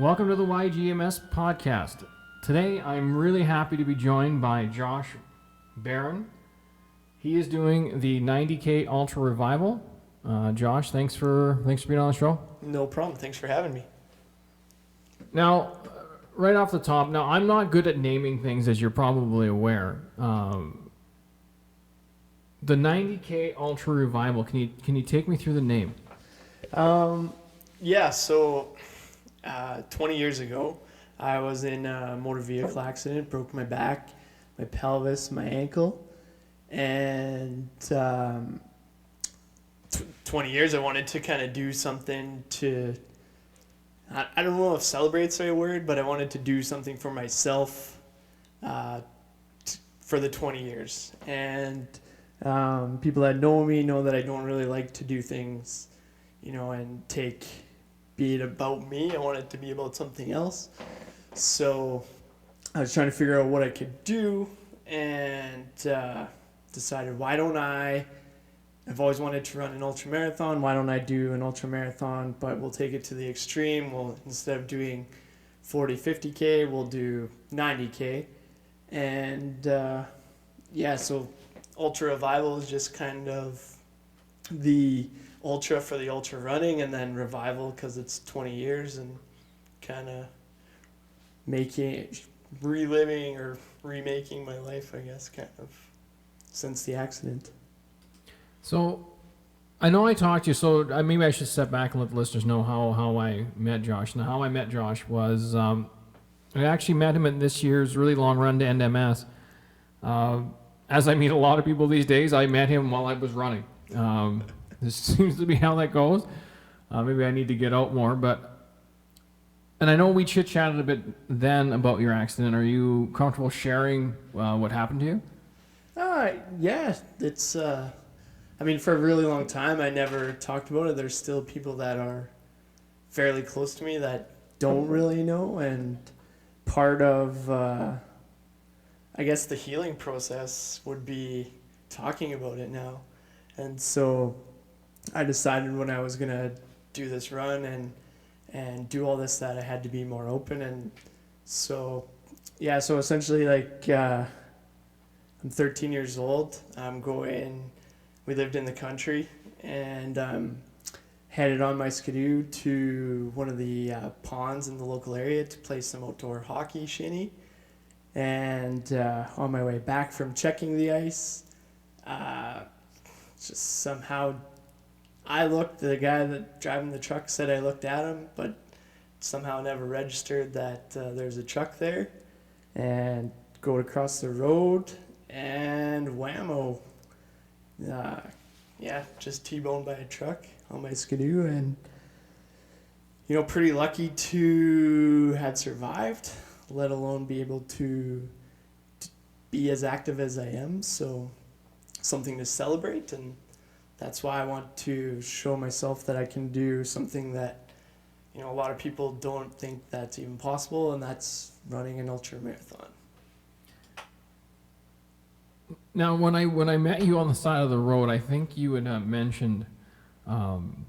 Welcome to the YGMS podcast. Today, I'm really happy to be joined by Josh Barron. He is doing the 90K Ultra Revival. Josh, thanks for being on the show. No problem. Thanks for having me. Now, right off the top, I'm not good at naming things, as you're probably aware. The 90K Ultra Revival. Can you take me through the name? So 20 years ago, I was in a motor vehicle accident, broke my back, my pelvis, my ankle, and 20 years I wanted to kind of do something to, I don't know if celebrate's the right word, but I wanted to do something for myself for the 20 years. And people that know me know that I don't really like to do things, and be it about me. I want it to be about something else. So I was trying to figure out what I could do and decided, I've always wanted to run an ultra marathon. Why don't I do an ultra marathon, but we'll take it to the extreme. Instead of doing 40, 50K, we'll do 90K. And so Ultra Revival is just kind of the ultra for the ultra running, and then Revival because it's 20 years and kind of reliving or remaking my life, I guess, kind of since the accident. So, I know I talked to you, so maybe I should step back and let the listeners know how I met Josh. Now, how I met Josh was, I actually met him at this year's really long run to NMS. As I meet a lot of people these days, I met him while I was running. This seems to be how that goes. Maybe I need to get out more, and I know we chit-chatted a bit then about your accident. Are you comfortable sharing what happened to you? Yeah, it's... for a really long time, I never talked about it. There's still people that are fairly close to me that don't really know, and part of, I guess, the healing process would be talking about it now. And so I decided when I was going to do this run and do all this that I had to be more open. And so essentially, I'm 13 years old. We lived in the country, and headed on my skidoo to one of the ponds in the local area to play some outdoor hockey shinny. And on my way back from checking the ice, just somehow the guy that driving the truck said I looked at him, but somehow never registered that there's a truck there, and go across the road, and whammo. Just T-boned by a truck on my skidoo, and pretty lucky to had survived, let alone be able to be as active as I am. So something to celebrate, and that's why I want to show myself that I can do something that a lot of people don't think that's even possible, and that's running an ultra marathon. Now, when I met you on the side of the road, I think you had mentioned, when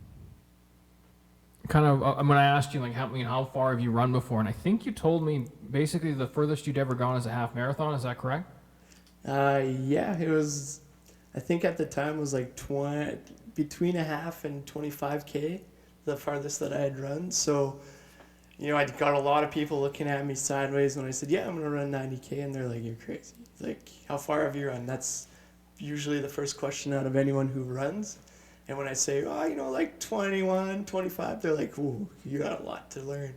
I asked you how far have you run before, and I think you told me basically the furthest you'd ever gone is a half marathon. Is that correct? It was. I think at the time was between a half and 25K, the farthest that I had run. So, I got a lot of people looking at me sideways when I said, I'm going to run 90K, and they're like, you're crazy. Like, how far have you run? That's usually the first question out of anyone who runs. And when I say, 21, 25, they're like, ooh, you got a lot to learn.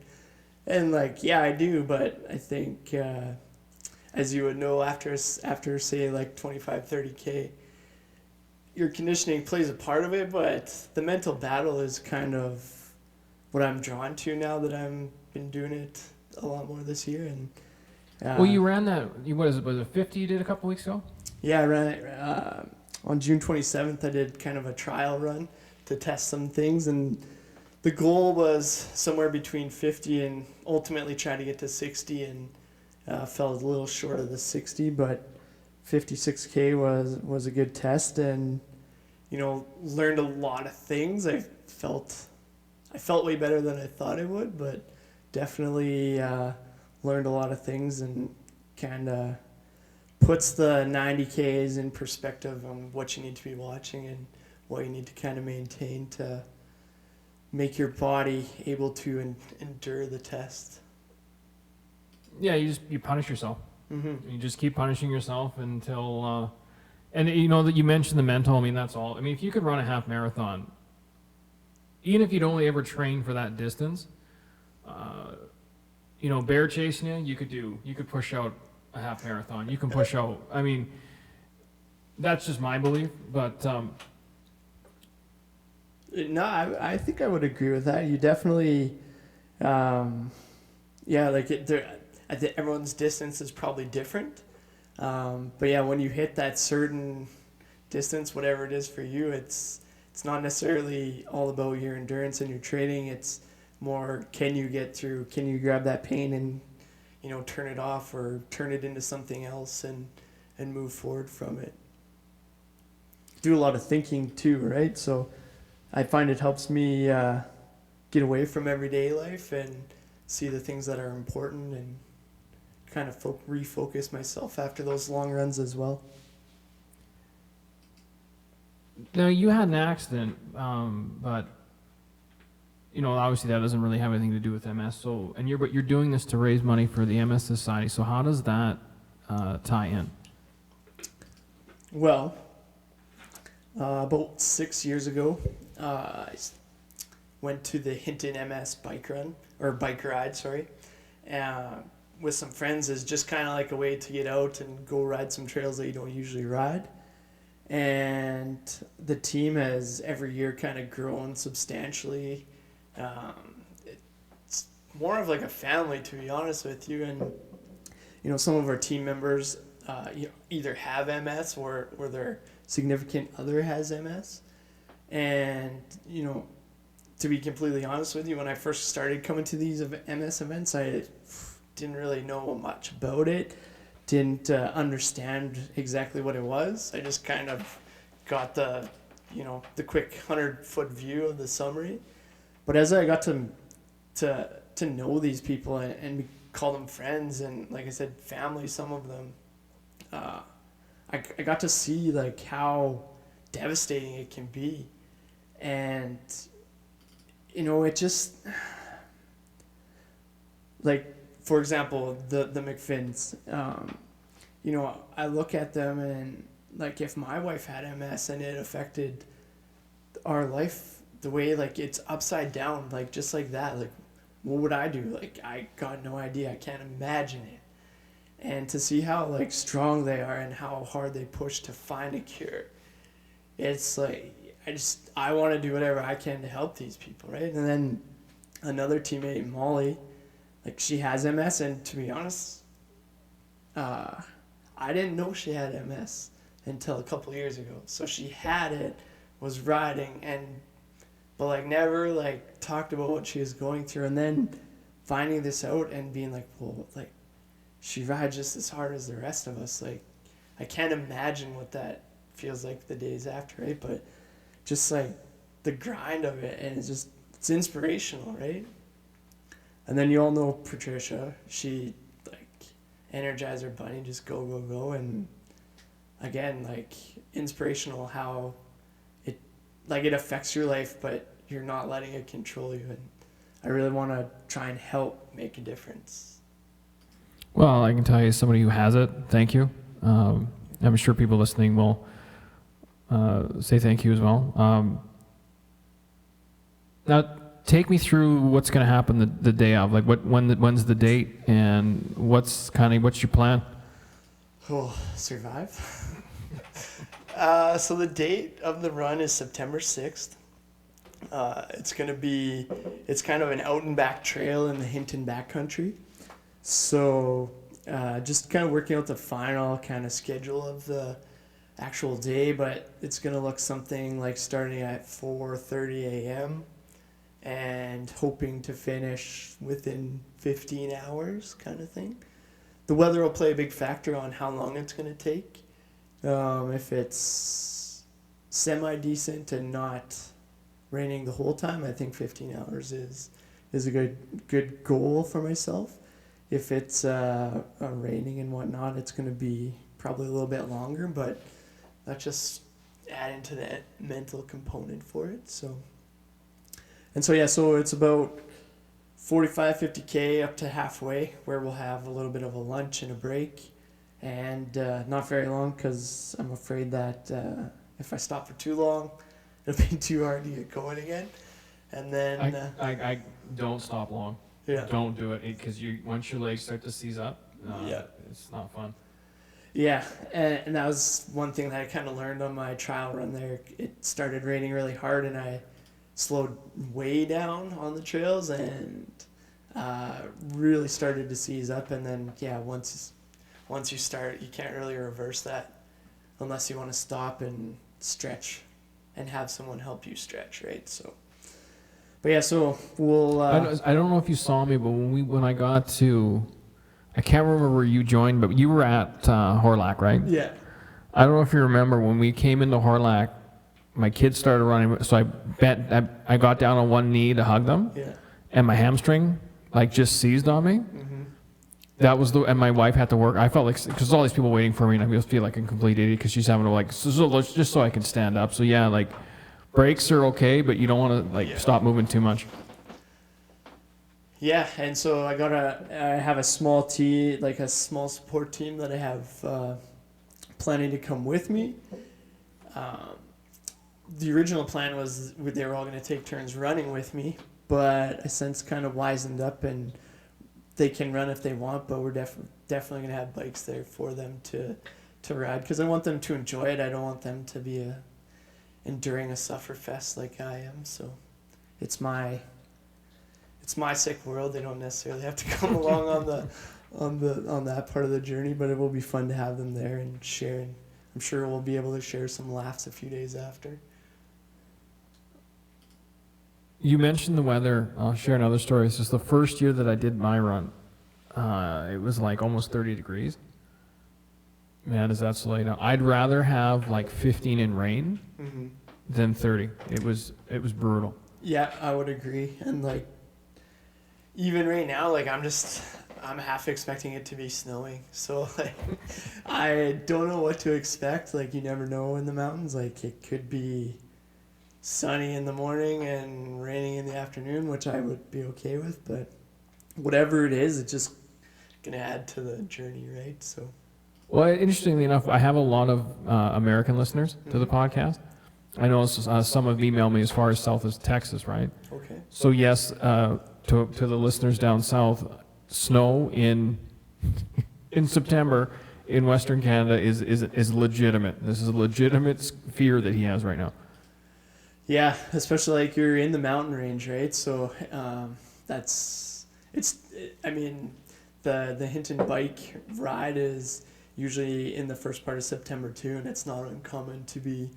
And I do, but I think, as you would know, after say 25, 30K, your conditioning plays a part of it, but the mental battle is kind of what I'm drawn to now that I've been doing it a lot more this year. And you ran that. Was it 50 you did a couple weeks ago? Yeah, I ran it on June 27th. I did kind of a trial run to test some things, and the goal was somewhere between 50 and ultimately trying to get to 60, and fell a little short of the 60, but 56K was a good test, and learned a lot of things. I felt way better than I thought I would, but definitely learned a lot of things and kind of puts the 90Ks in perspective on what you need to be watching and what you need to kind of maintain to make your body able to endure the test. Yeah, you punish yourself. Mm-hmm. You just keep punishing yourself until, and you know that you mentioned the mental. I mean, that's all. I mean, if you could run a half marathon, even if you'd only ever train for that distance, you know, bear chasing you could push out a half marathon. You can push out. I mean, that's just my belief, but No, I think I would agree with that. You definitely, yeah, like I think everyone's distance is probably different. But yeah, when you hit that certain distance, whatever it is for you, it's not necessarily all about your endurance and your training. It's more, can you get through? Can you grab that pain and, you know, turn it off or turn it into something else and move forward from it. Do a lot of thinking too, right? So I find it helps me get away from everyday life and see the things that are important and kind of refocus myself after those long runs as well. now you had an accident, but you know, obviously that doesn't really have anything to do with MS. So, but you're doing this to raise money for the MS Society. So how does that tie in? Well, about 6 years ago, I went to the Hinton MS bike ride, with some friends as just kind of like a way to get out and go ride some trails that you don't usually ride. And the team has every year kind of grown substantially. It's more of like a family, to be honest with you. And, you know, some of our team members either have MS or their significant other has MS. And, you know, to be completely honest with you, when I first started coming to these MS events, I didn't really know much about it, didn't understand exactly what it was. I just kind of got the quick 100-foot view of the summary. But as I got to know these people and call them friends and, like I said, family, some of them, I got to see like how devastating it can be. And, you know, it just, like, for example, the McFinns, you know, I look at them and, like, if my wife had MS and it affected our life the way, like, it's upside down, like, just like that, like, what would I do? Like, I got no idea. I can't imagine it. And to see how, like, strong they are and how hard they push to find a cure, it's like, I want to do whatever I can to help these people, right? And then another teammate, Molly, like, she has MS, and to be honest, I didn't know she had MS until a couple years ago. So she had it, was riding, but like never like talked about what she was going through, and then finding this out and being like, well, like, she rides just as hard as the rest of us. Like, I can't imagine what that feels like the days after, right? But just like the grind of it, and it's inspirational, right? And then you all know Patricia. She, like, Energizer Bunny, just go, go, go. And again, like, inspirational how it affects your life, but you're not letting it control you. And I really want to try and help make a difference. Well, I can tell you, as somebody who has it, thank you. I'm sure people listening will say thank you as well. Now, take me through what's going to happen the day of. Like, when's the date, and what's your plan? Oh, survive. So the date of the run is September 6th. It's kind of an out and back trail in the Hinton backcountry. So just kind of working out the final kind of schedule of the actual day, but it's going to look something like starting at 4:30 a.m. and hoping to finish within 15 hours kind of thing. The weather will play a big factor on how long it's going to take. If it's semi-decent and not raining the whole time, I think 15 hours is is a good goal for myself. If it's raining and whatnot, it's going to be probably a little bit longer, but that's just adding to the mental component for it. So it's about 45-50K up to halfway, where we'll have a little bit of a lunch and a break, and not very long, because I'm afraid that if I stop for too long, it'll be too hard to get going again. And then I don't stop long. yeah. Don't do it, because once your legs start to seize up, it's not fun. Yeah, and that was one thing that I kind of learned on my trial run there. It started raining really hard, and I slowed way down on the trails, and really started to seize up. And then once you start, you can't really reverse that unless you want to stop and stretch and have someone help you stretch, right? So, but yeah, so we'll. I don't know if you saw me, but when I got to, I can't remember where you joined, but you were at Horlac, right? Yeah. I don't know if you remember when we came into Horlac, my kids started running, so I got down on one knee to hug them, and my hamstring just seized on me. Mm-hmm. That was and my wife had to work. I felt like, because there's all these people waiting for me, and I feel like a complete idiot because she's having to just so I can stand up. So yeah, breaks are okay, but you don't want to stop moving too much. Yeah, and so I have a small small support team that I have planning to come with me. The original plan was they were all going to take turns running with me, but I since kind of wisened up, and they can run if they want, but we're definitely going to have bikes there for them to ride, because I want them to enjoy it. I don't want them to be enduring a suffer fest like I am. So it's my sick world. They don't necessarily have to come along on that part of the journey, but it will be fun to have them there and share. And I'm sure we'll be able to share some laughs a few days after. You mentioned the weather. I'll share another story. This is the first year that I did my run. It was almost 30 degrees. Man, is that slow now? I'd rather have 15 in rain than 30. It was brutal. Yeah, I would agree. And even right now, I'm half expecting it to be snowing. So I don't know what to expect. You never know in the mountains. It could be sunny in the morning and raining in the afternoon, which I would be okay with. But whatever it is, it's just gonna add to the journey, right? So. Well, interestingly enough, I have a lot of American listeners to the podcast. I know some have emailed me as far as south as Texas, right? Okay. So yes, to the listeners down south, snow in September in Western Canada is legitimate. This is a legitimate fear that he has right now. Yeah, especially you're in the mountain range, right? So the Hinton bike ride is usually in the first part of September too, and it's not uncommon to be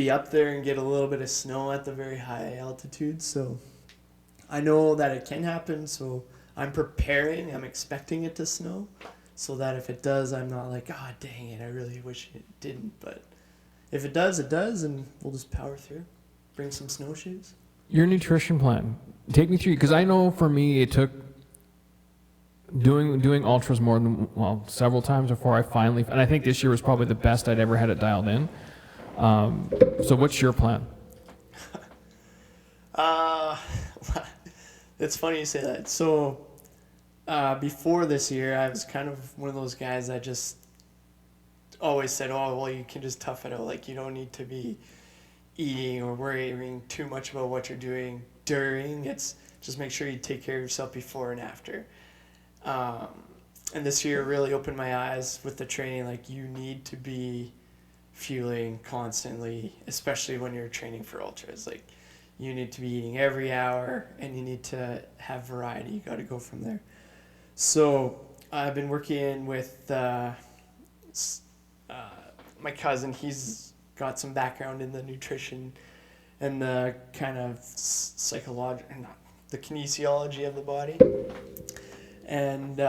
up there and get a little bit of snow at the very high altitude. So I know that it can happen, so I'm preparing. I'm expecting it to snow, so that if it does, I'm not God dang it, I really wish it didn't. But if it does, it does, and we'll just power through. Bring some snowshoes. Your nutrition plan. Take me through, because I know for me it took doing ultras more than several times before I finally, and I think this year was probably the best I'd ever had it dialed in. So what's your plan? It's funny you say that. So before this year, I was kind of one of those guys that just always said, oh, well, you can just tough it out. You don't need to be eating or worrying too much about what you're doing during. It's just make sure you take care of yourself before and after. And this year really opened my eyes with the training. You need to be fueling constantly, especially when you're training for ultras. You need to be eating every hour, and you need to have variety. You got to go from there. So I've been working with my cousin. He's got some background in the nutrition and the kind of the kinesiology of the body. And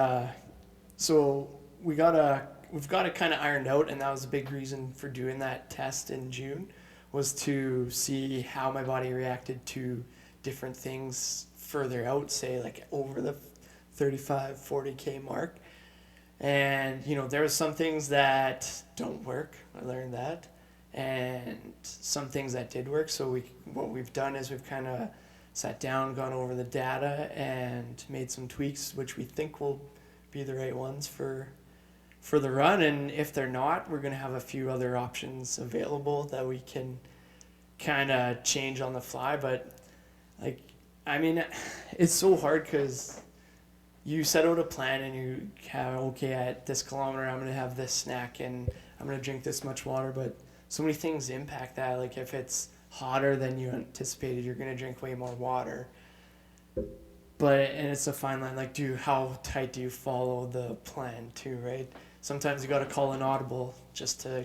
so we've got it kind of ironed out, and that was a big reason for doing that test in June, was to see how my body reacted to different things further out, say like over the 35, 40K mark. And, you know, there are some things that don't work. I learned that. And some things that did work. So what we've done is we've kind of sat down, gone over the data, and made some tweaks, which we think will be the right ones for the run. And if they're not, we're going to have a few other options available that we can kind of change on the fly. But, like, I mean, it's so hard because you set out a plan and you have, okay, at this kilometer, I'm going to have this snack and I'm going to drink this much water. But so many things impact that. Like if it's hotter than you anticipated, you're going to drink way more water. And it's a fine line. Like, how tight do you follow the plan too, right? Sometimes you got to call an audible just to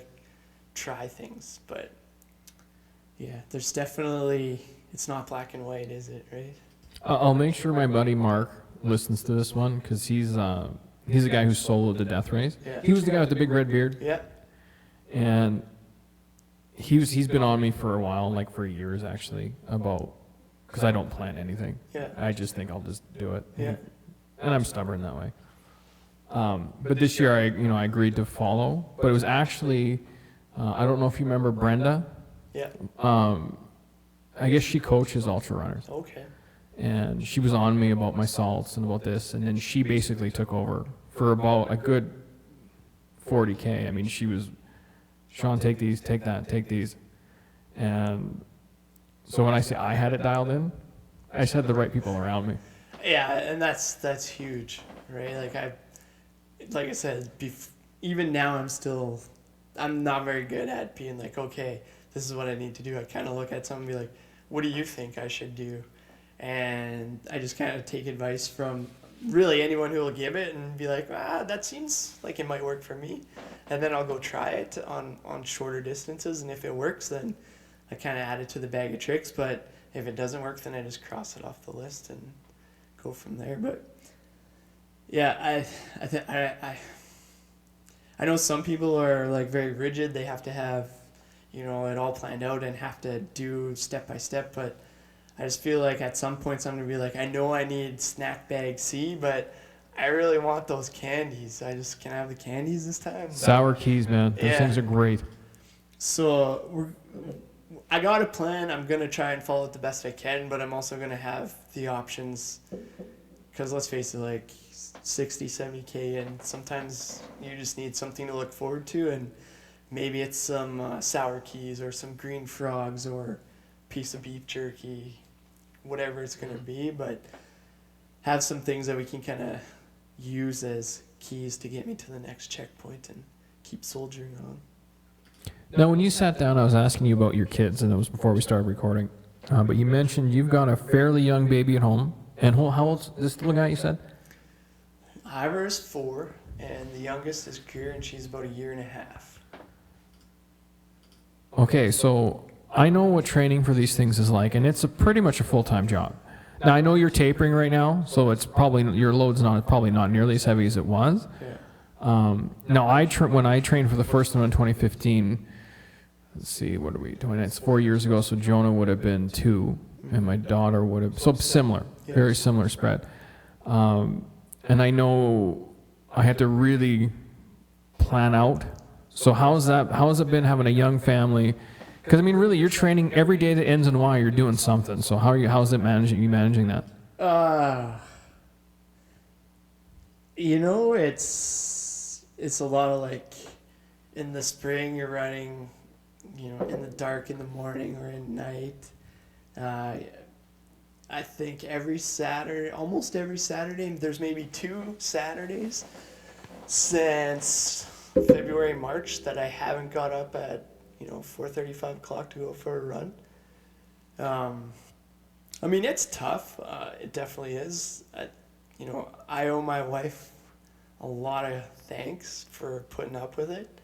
try things. But yeah, there's definitely, it's not black and white, is it, right? I'll make sure my buddy Mark listens to this one because he's a guy who soloed the death race. Yeah. He was the guy with the big red beard. Yeah. And he's been on me for a while, like for years actually, about, because I don't plan anything. Yeah. I just think I'll just do it. Yeah. And I'm stubborn that way. But this year I agreed to follow, but it was actually, I don't know if you remember Brenda. Yeah. I guess she coaches ultra runners. Okay. And she was on me about my salts and about this, and then she basically took over for about a good 40K. I mean, she was, Sean, take these, take that, take these. And so when I say I had it dialed in, I just had the right people around me. Yeah, and that's huge, right? Like I said, even now I'm not very good at being like, okay, this is what I need to do. I kind of look at someone and be like, what do you think I should do? And I just kind of take advice from really anyone who will give it and be like, that seems like it might work for me. And then I'll go try it on shorter distances. And if it works, then I kind of add it to the bag of tricks. But if it doesn't work, then I just cross it off the list and go from there. But yeah, I know some people are like very rigid. They have to have, you know, it all planned out and have to do step by step. But I just feel like at some points I'm going to be like, I know I need snack bag C, but I really want those candies. Can I have the candies this time? Sour keys, man. Those things are great. So I got a plan. I'm going to try and follow it the best I can, but I'm also going to have the options because let's face it, like 60, 70K, and sometimes you just need something to look forward to, and maybe it's some sour keys or some green frogs or piece of beef jerky, whatever it's going to be, but have some things that we can kind of use as keys to get me to the next checkpoint and keep soldiering on. Now, when you sat down, I was asking you about your kids, and it was before we started recording, but you mentioned you've got a fairly young baby at home. And how old's this little guy you said? Ivor's 4, and the youngest is Greer, and she's about 1.5 years. Okay, so I know what training for these things is like, and it's pretty much a full-time job. Now, I know you're tapering right now, so it's probably, your load's probably not nearly as heavy as it was. Yeah. Now, when I trained for the first one in 2015, let's see, what are we doing? It's 4 years ago, so Jonah would have been 2, and my daughter would have, so similar, very similar spread. And I know I had to really plan out. So how has it been having a young family? Because I mean, really, you're training every day that ends in Y. You're doing something. So how's it managing? You managing that? You know, it's a lot of like, in the spring you're running, you know, in the dark in the morning or at night. I think almost every Saturday, there's maybe 2 Saturdays since February, March that I haven't got up at, 4:30, 5 o'clock to go for a run. I mean, it's tough. It definitely is. I owe my wife a lot of thanks for putting up with it,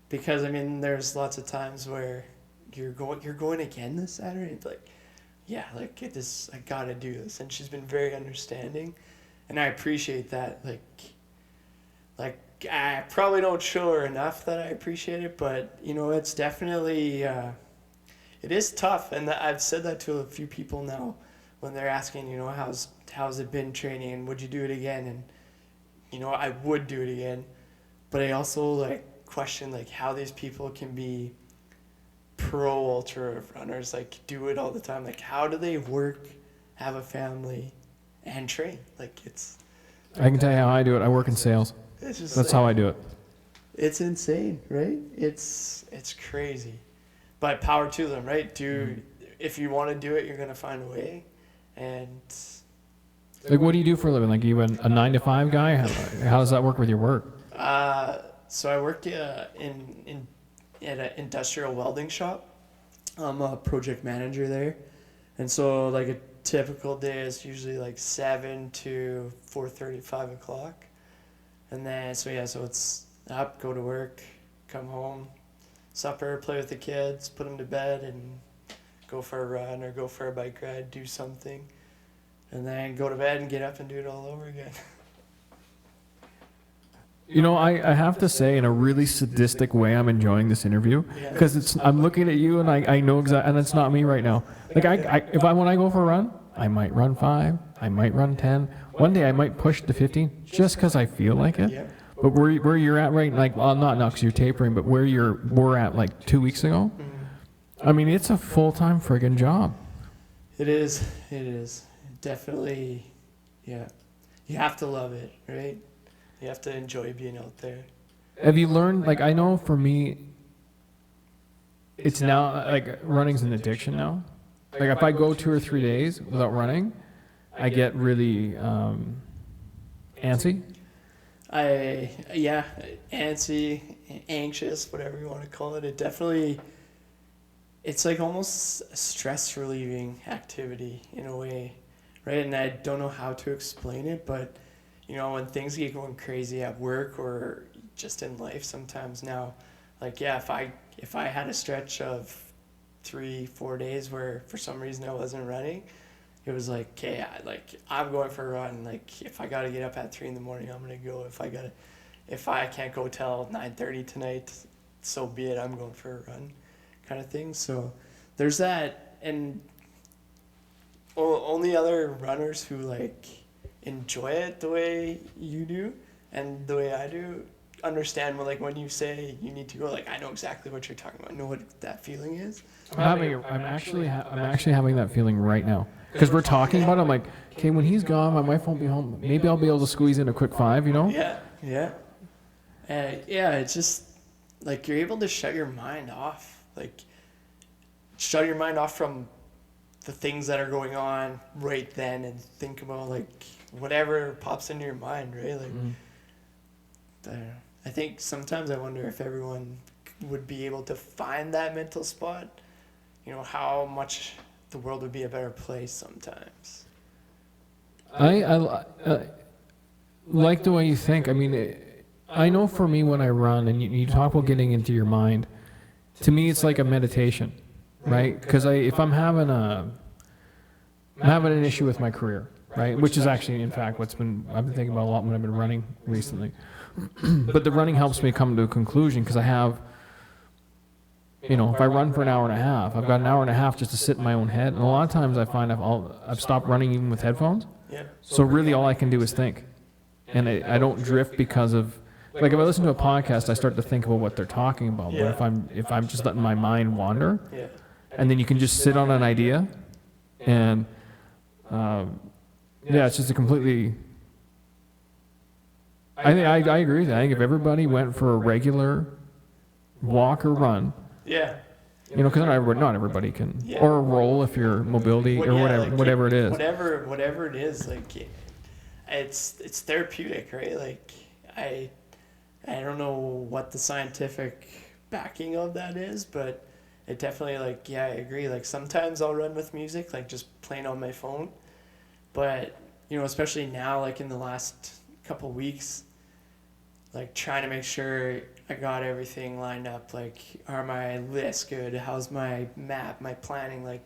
because I mean, there's lots of times where you're going again this Saturday. It's like, yeah, like get this. I gotta do this, and she's been very understanding, and I appreciate that. Like I probably don't show her enough that I appreciate it, but it's definitely it is tough, and I've said that to a few people now when they're asking, how's how's it been training, and would you do it again? And I would do it again, but I also like question like how these people can be pro ultra runners, like do it all the time. Like how do they work, have a family, and train? Like I can tell you how I do it. I work in sales. it's just That's how I do it. it's insane, right? It's crazy, but power to them, right? If you want to do it, you're gonna find a way. And Like, what do you do for a living? Like, you a 9 to 5 guy? How does that work with your work? so I work in at an industrial welding shop. I'm a project manager there, and so like a typical day is usually like 7 to 4:30, 5 o'clock, and then so it's up, go to work, come home, supper, play with the kids, put them to bed, and go for a run or go for a bike ride, do something, and then go to bed and get up and do it all over again. I have to say, in a really sadistic way, I'm enjoying this interview Yeah. because I'm looking at you and I know exactly, and it's not me right now. Like, when I go for a run, I might run 5, I might run 10. One day I might push to 15 just because I feel like it. Yeah. But where you're at right, like, well, not now because you're tapering, but where we're at like 2 weeks ago, I mean, it's a full-time friggin' job. It is. Definitely, yeah. You have to love it, right? You have to enjoy being out there. Have you learned, like, I know for me, it's now, like, running's an addiction now. Like, if I go 2 or 3 days without running, I get really antsy. Antsy, anxious, whatever you want to call it. It's like almost a stress relieving activity in a way, right? And I don't know how to explain it, but when things get going crazy at work or just in life sometimes now, like, yeah, if I had a stretch of 3-4 days where for some reason I wasn't running, it was like, okay, I'm going for a run. Like, if I got to get up at 3 in the morning, I'm going to go. If I can't go till 9:30 tonight, so be it. I'm going for a run, kind of thing. So there's that. And only other runners who like enjoy it the way you do and the way I do understand when you say you need to go, like, I know exactly what you're talking about. I know what that feeling is. I'm actually having that feeling right now because we're talking about it. I'm like, okay, when he's gone, my wife won't be home. Maybe I'll be able to squeeze in a quick 5. Yeah. It's just like you're able to shut your mind off, from the things that are going on right then and think about like whatever pops into your mind, right? Like, I don't know. I think sometimes I wonder if everyone would be able to find that mental spot, how much the world would be a better place sometimes. I like the way you think. I mean, I know for me when I run, and you talk about getting into your mind, to me it's like a meditation, right? Because if I'm having an issue with my career, right? Which is actually, in fact, I've been thinking about a lot when I've been running recently. But the running helps me come to a conclusion because I have, if I run for an hour and a half, I've got an hour and a half just to sit in my own head. And a lot of times I find I've stopped running even with headphones. Yeah. So really all I can do is think. And I don't drift because of, like, if I listen to a podcast, I start to think about what they're talking about. Yeah. But if I'm just letting my mind wander, Yeah. and then you can just sit on an idea, and it's just a completely. I agree with that. I think if everybody went for a regular walk or run, Yeah. because not everybody can, Yeah. or a roll if you're mobility or whatever it is. Whatever it is, like, it's therapeutic, right? Like, I don't know what the scientific backing of that is, but it definitely, like, yeah, I agree. Like, sometimes I'll run with music, like just playing on my phone, but especially now, like in the last couple weeks, like trying to make sure I got everything lined up. Like, are my lists good? How's my map, my planning? Like,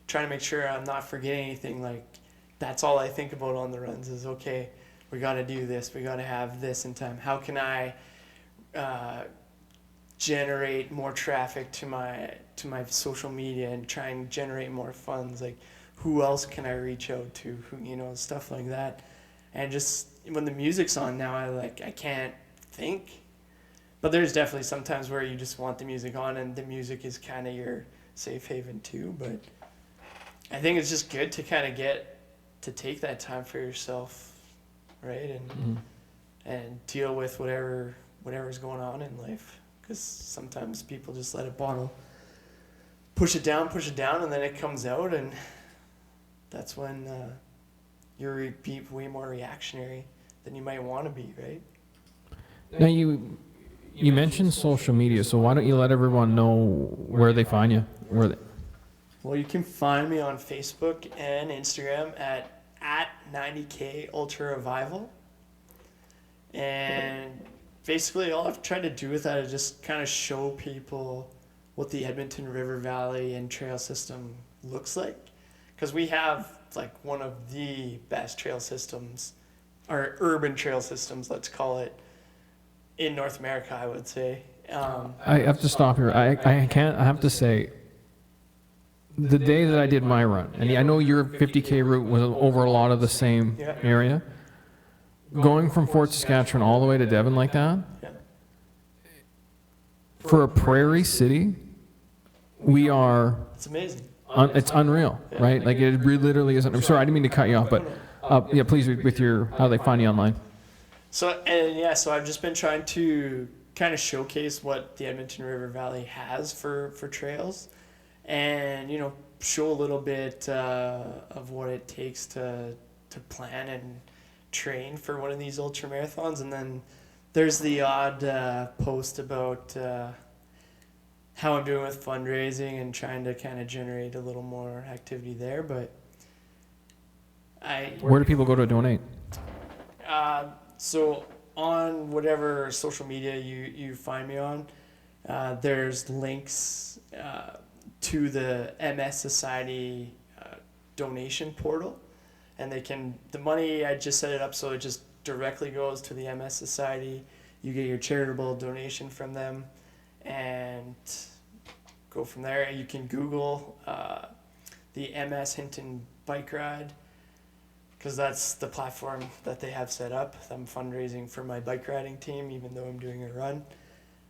trying to make sure I'm not forgetting anything. Like, that's all I think about on the runs is, okay, we got to do this. We got to have this in time. How can I generate more traffic to my social media and try and generate more funds? Like, who else can I reach out to, who, stuff like that. And just when the music's on now, I can't think. But there's definitely some times where you just want the music on, and the music is kind of your safe haven too. But I think it's just good to kind of get to take that time for yourself, right? And deal with whatever's going on in life. Because sometimes people just let it bottle, push it down, and then it comes out, and that's when you're way more reactionary than you might want to be, right? Now you mentioned social media, so why don't you let everyone know where they find you? Well, you can find me on Facebook and Instagram at 90K Ultra Revival. And basically all I've tried to do with that is just kind of show people what the Edmonton River Valley and trail system looks like. Because we have like one of the best trail systems, or urban trail systems, let's call it, in North America, I would say. I have to stop here. I have to say, the day that I did my run, and I know your 50K route was over a lot of the same area, going from Fort Saskatchewan all the way to Devon like that, for a prairie city, we are... It's amazing. It's unreal, right? Like it literally isn't. I'm sorry, I didn't mean to cut you off, but yeah, please with how they find you online. So I've just been trying to kind of showcase what the Edmonton River Valley has for trails, and show a little bit of what it takes to plan and train for one of these ultra marathons. And then there's the odd post about how I'm doing with fundraising and trying to kind of generate a little more activity there. But where do people go to donate? So on whatever social media you find me on, there's links to the MS Society donation portal, and the money, I just set it up so it just directly goes to the MS Society. You get your charitable donation from them, and go from there. You can Google the MS Hinton bike ride, because that's the platform that they have set up. I'm fundraising for my bike riding team, even though I'm doing a run.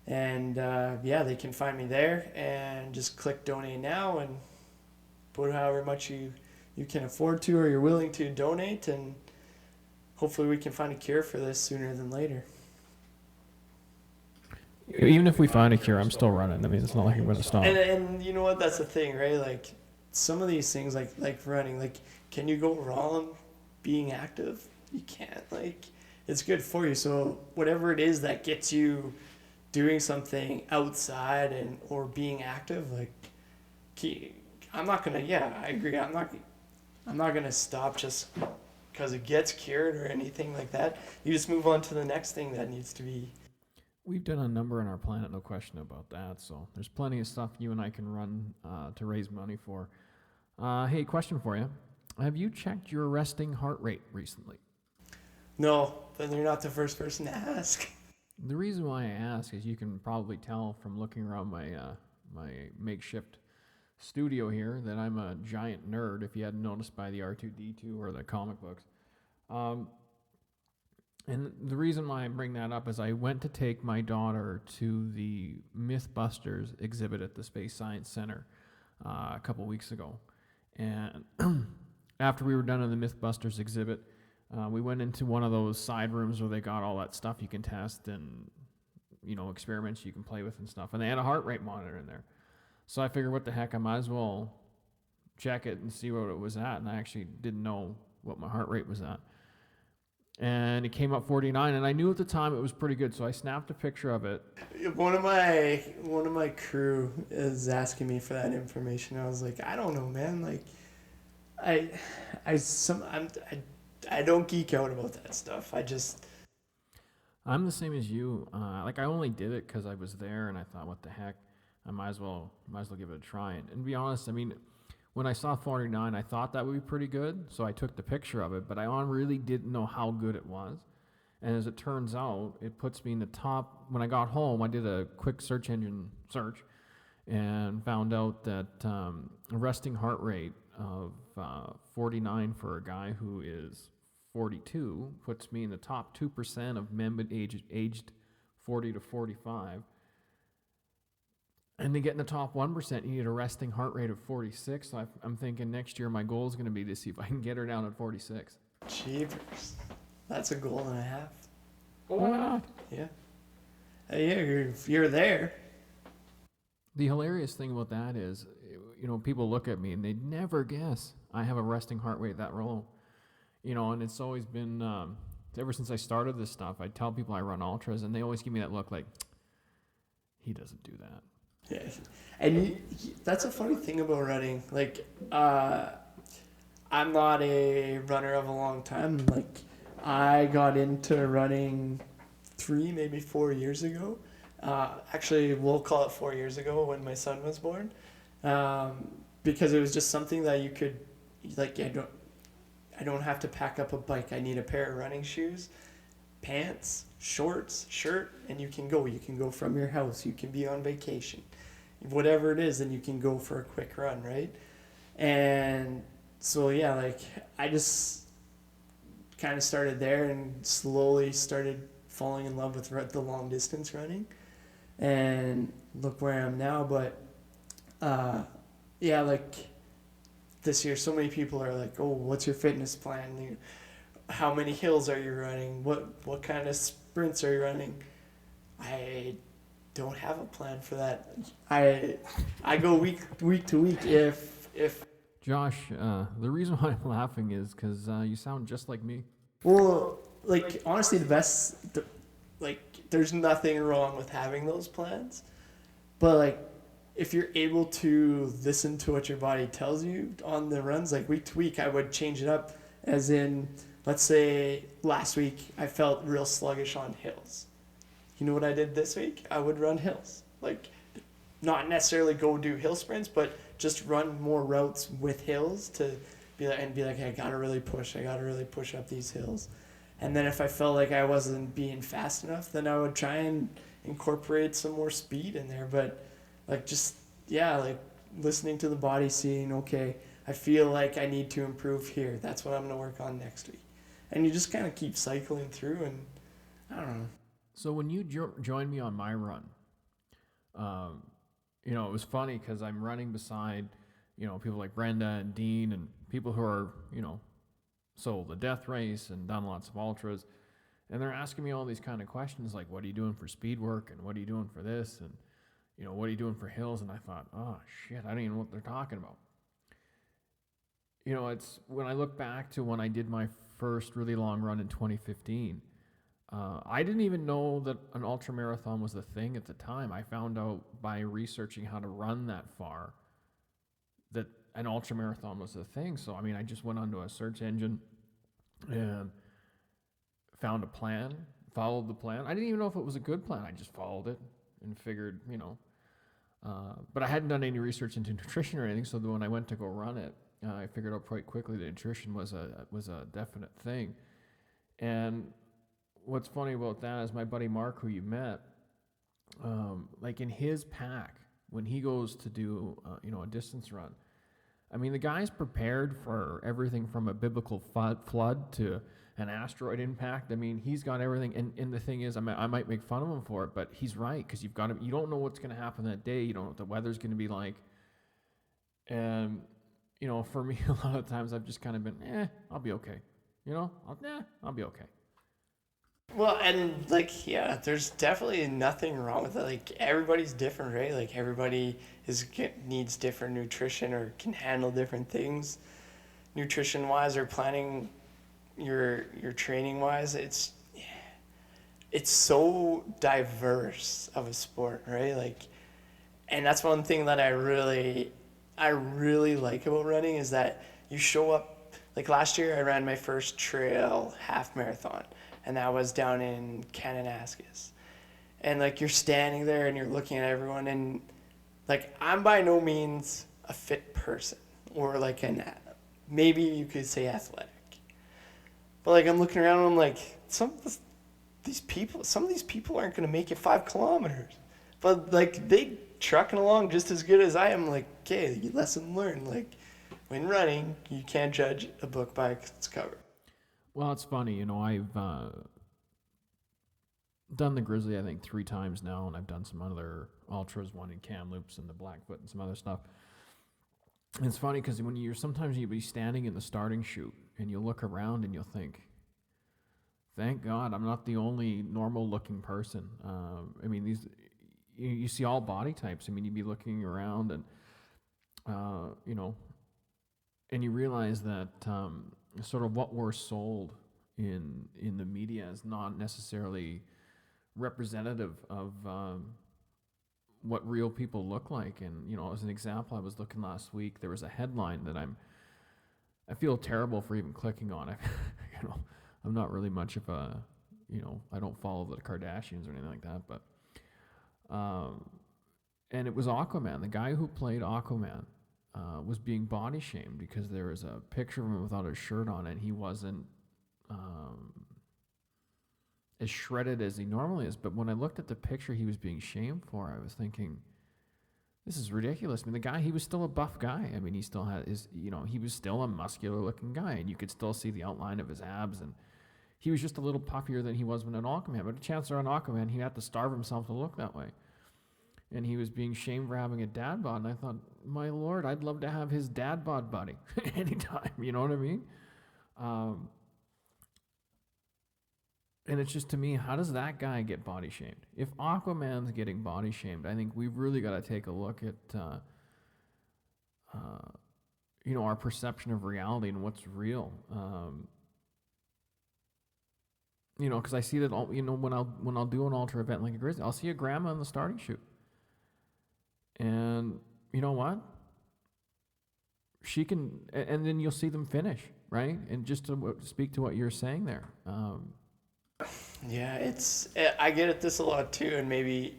And they can find me there, and just click donate now and put however much you can afford to or you're willing to donate, and hopefully we can find a cure for this sooner than later. Even if we find a cure, I'm still running. I mean, it's not like I'm going to stop. And you know what? That's the thing, right? Like some of these things, like running, like can you go wrong being active? You can't. Like it's good for you. So whatever it is that gets you doing something outside or being active, like I'm not gonna. Yeah, I agree. I'm not gonna stop just because it gets cured or anything like that. You just move on to the next thing that needs to be. We've done a number on our planet, no question about that. So there's plenty of stuff you and I can run to raise money for. Hey, question for you. Have you checked your resting heart rate recently? No, then you're not the first person to ask. The reason why I ask is you can probably tell from looking around my makeshift studio here that I'm a giant nerd, if you hadn't noticed by the R2-D2 or the comic books. And the reason why I bring that up is I went to take my daughter to the Mythbusters exhibit at the Space Science Center a couple weeks ago. And after we were done in the Mythbusters exhibit, we went into one of those side rooms where they got all that stuff you can test and, experiments you can play with and stuff. And they had a heart rate monitor in there. So I figured, what the heck, I might as well check it and see what it was at. And I actually didn't know what my heart rate was at. And it came up 49, and I knew at the time it was pretty good, so I snapped a picture of it. One of my crew is asking me for that information. I was like, I don't know, man. Like, I don't geek out about that stuff. I'm the same as you. I only did it because I was there, and I thought, what the heck, I might as well give it a try. And to be honest, I mean, when I saw 49, I thought that would be pretty good, so I took the picture of it, but I really didn't know how good it was. And as it turns out, it puts me in the top. When I got home, I did a quick search engine search, and found out that a resting heart rate of 49 for a guy who is 42 puts me in the top 2% of men aged 40 to 45. And to get in the top 1%, you need a resting heart rate of 46. So I'm thinking next year my goal is going to be to see if I can get her down at 46. Jeepers. That's a goal and a half. Why not? Yeah. You're there. The hilarious thing about that is, people look at me and they'd never guess I have a resting heart rate that low. And it's always been, ever since I started this stuff, I tell people I run ultras and they always give me that look like, he doesn't do that. Yeah. And that's a funny thing about running. Like, I'm not a runner of a long time. Like, I got into running 3, maybe 4 years ago. Actually, we'll call it 4 years ago when my son was born. Because it was just something that you could, like, I don't have to pack up a bike. I need a pair of running shoes, pants, shorts, shirt, and you can go. You can go from your house. You can be on vacation. Whatever it is, and you can go for a quick run, right? And so, yeah, like, I just kind of started there and slowly started falling in love with the long distance running. And look where I am now. But, yeah, like, this year, so many people are like, oh, what's your fitness plan? How many hills are you running? What kind of sprints are you running? I don't have a plan for that. I go week to week if Josh, the reason why I'm laughing is because you sound just like me. well, like, honestly, there's nothing wrong with having those plans, but, like, if you're able to listen to what your body tells you on the runs, like, week to week, I would change it up. As in, let's say last week I felt real sluggish on hills. You know what I did this week? I would run hills. Like, not necessarily go do hill sprints, but just run more routes with hills to be like, hey, I gotta really push up these hills. And then if I felt like I wasn't being fast enough, then I would try and incorporate some more speed in there. But, like, just, yeah, like, listening to the body, seeing, okay, I feel like I need to improve here. That's what I'm going to work on next week. And you just kind of keep cycling through, and I don't know. So when you joined me on my run, it was funny because I'm running beside, people like Brenda and Dean and people who are, sold the death race and done lots of ultras. And they're asking me all these kind of questions like, what are you doing for speed work? And what are you doing for this? And, what are you doing for hills? And I thought, oh, shit, I don't even know what they're talking about. It's when I look back to when I did my first really long run in 2015, I didn't even know that an ultra marathon was a thing at the time. I found out by researching how to run that far that an ultra marathon was a thing. So, I just went onto a search engine and found a plan, followed the plan. I didn't even know if it was a good plan. I just followed it and figured, but I hadn't done any research into nutrition or anything. So when I went to go run it, I figured out quite quickly that nutrition was a definite thing. And what's funny about that is my buddy Mark, who you met, like, in his pack, when he goes to do, a distance run, the guy's prepared for everything from a biblical flood to an asteroid impact. He's got everything. And the thing is, I might make fun of him for it, but he's right, because you don't know what's going to happen that day. You don't know what the weather's going to be like. And, for me, a lot of times I've just kind of been, I'll be okay. I'll be okay. Well, and, like, yeah, there's definitely nothing wrong with it. Like, everybody's different, right? Like, everybody needs different nutrition or can handle different things, nutrition-wise or planning your training-wise. It's so diverse of a sport, right? Like, and that's one thing that I really like about running is that you show up. Like, last year I ran my first trail half marathon, and that was down in Kananaskis. And, like, you're standing there and you're looking at everyone, and, like, I'm by no means a fit person or, like, maybe you could say athletic. But, like, I'm looking around and I'm like, some of these people aren't going to make it 5 kilometers. But like they trucking along just as good as I am. Like, okay, lesson learned. Like, when running, you can't judge a book by its cover. Well, it's funny, I've done the Grizzly, I think, 3 times now, and I've done some other ultras, one in Kamloops and the Blackfoot and some other stuff. And it's funny because when sometimes you'll be standing in the starting chute and you'll look around and you'll think, thank God I'm not the only normal looking person. I mean, you see all body types. I mean, you'd be looking around and, and you realize that sort of what we're sold in the media is not necessarily representative of what real people look like. And as an example, I was looking last week. There was a headline that I feel terrible for even clicking on it. I'm not really much of a I don't follow the Kardashians or anything like that, but and it was Aquaman. The guy who played Aquaman was being body shamed because there was a picture of him without his shirt on, and he wasn't as shredded as he normally is. But when I looked at the picture he was being shamed for, I was thinking, this is ridiculous. I mean, the guy, he was still a buff guy. I mean, he still had his, he was still a muscular looking guy, and you could still see the outline of his abs, and he was just a little puffier than he was when an Aquaman. But a Chancellor on Aquaman, he had to starve himself to look that way. And he was being shamed for having a dad bod, and I thought, my Lord, I'd love to have his dad bod buddy anytime, you know what I mean? And it's just, to me, how does that guy get body shamed? If Aquaman's getting body shamed, I think we've really got to take a look at, our perception of reality and what's real. Because I see that, when I'll do an ultra event like a Grizzly, I'll see a grandma in the starting chute. And you know what? She can, and then you'll see them finish, right? And just to speak to what you're saying there. Yeah, I get at this a lot too, and maybe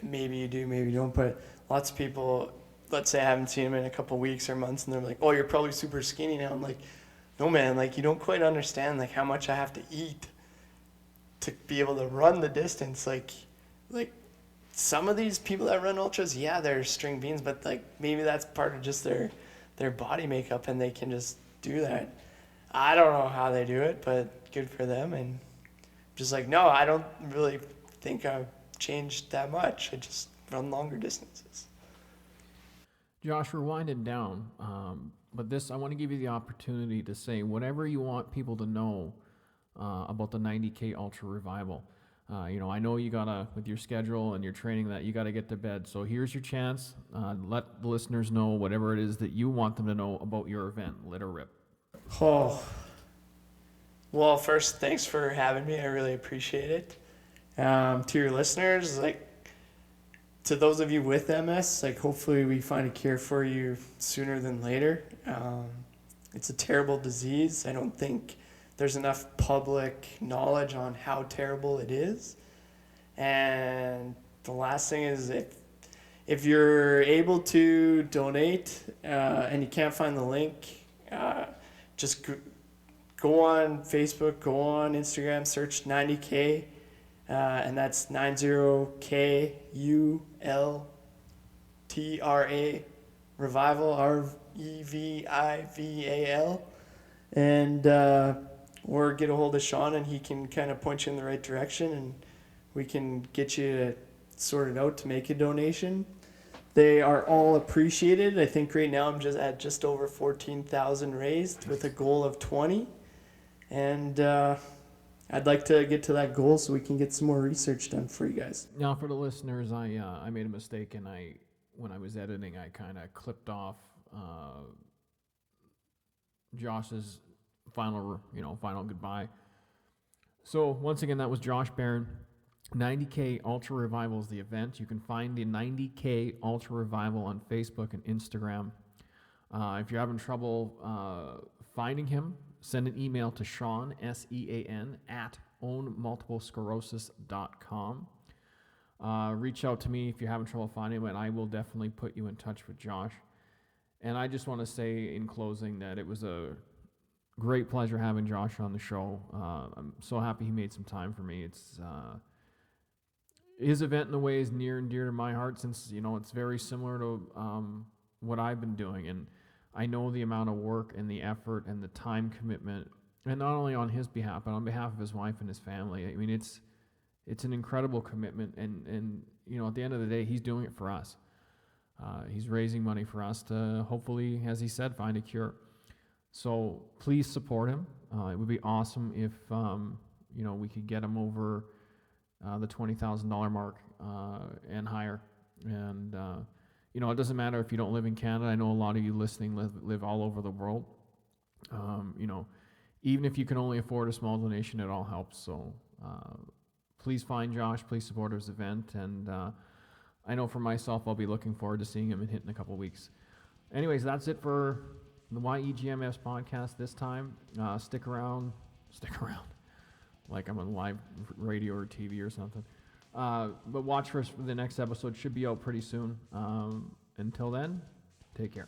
you do, maybe you don't, but lots of people, let's say I haven't seen them in a couple weeks or months, and they're like, oh, you're probably super skinny now. I'm like, no, man, like, you don't quite understand, like, how much I have to eat to be able to run the distance. Like some of these people that run ultras, yeah, they're string beans, but like maybe that's part of just their body makeup, and they can just do that. I don't know how they do it, but good for them. And just like, no, I don't really think I've changed that much. I just run longer distances. Josh, we're winding down, but I want to give you the opportunity to say whatever you want people to know about the 90K Ultra Revival. I know you gotta, with your schedule and your training, that you gotta get to bed. So here's your chance. Let the listeners know whatever it is that you want them to know about your event. Let her rip. Oh, well, first, thanks for having me. I really appreciate it. To your listeners, like, to those of you with MS, like, hopefully we find a cure for you sooner than later. It's a terrible disease. I don't think there's enough public knowledge on how terrible it is. And the last thing is, if you're able to donate and you can't find the link, just go on Facebook, go on Instagram, search 90K, and that's 90KULTRA Revival, REVIVAL, and or get a hold of Sean, and he can kind of point you in the right direction, and we can get you sorted out to make a donation. They are all appreciated. I think right now I'm just over 14,000 raised with a goal of 20, and I'd like to get to that goal so we can get some more research done for you guys. Now, for the listeners, I made a mistake, and when I was editing, I kind of clipped off Josh's final goodbye. So once again, that was Josh Barron. 90K Ultra Revival is the event. You can find the 90K Ultra Revival on Facebook and Instagram. If you're having trouble finding him, send an email to Sean, SEAN, at ownmultiplesclerosis.com. Reach out to me if you're having trouble finding him, and I will definitely put you in touch with Josh. And I just want to say in closing that it was a great pleasure having Josh on the show. I'm so happy he made some time for me. It's his event in a way is near and dear to my heart, since it's very similar to what I've been doing, and I know the amount of work and the effort and the time commitment, and not only on his behalf but on behalf of his wife and his family. I mean, it's an incredible commitment, and at the end of the day, he's doing it for us. He's raising money for us to hopefully, as he said, find a cure. So please support him. It would be awesome if we could get him over the $20,000 mark and higher. And it doesn't matter if you don't live in Canada. I know a lot of you listening live all over the world. Even if you can only afford a small donation, it all helps. So please find Josh. Please support his event. And I know for myself, I'll be looking forward to seeing him in HIT in a couple of weeks. Anyways, that's it for the YEGMS podcast this time. Stick around, like I'm on live radio or TV or something. But watch for us for the next episode. Should be out pretty soon. Until then, take care.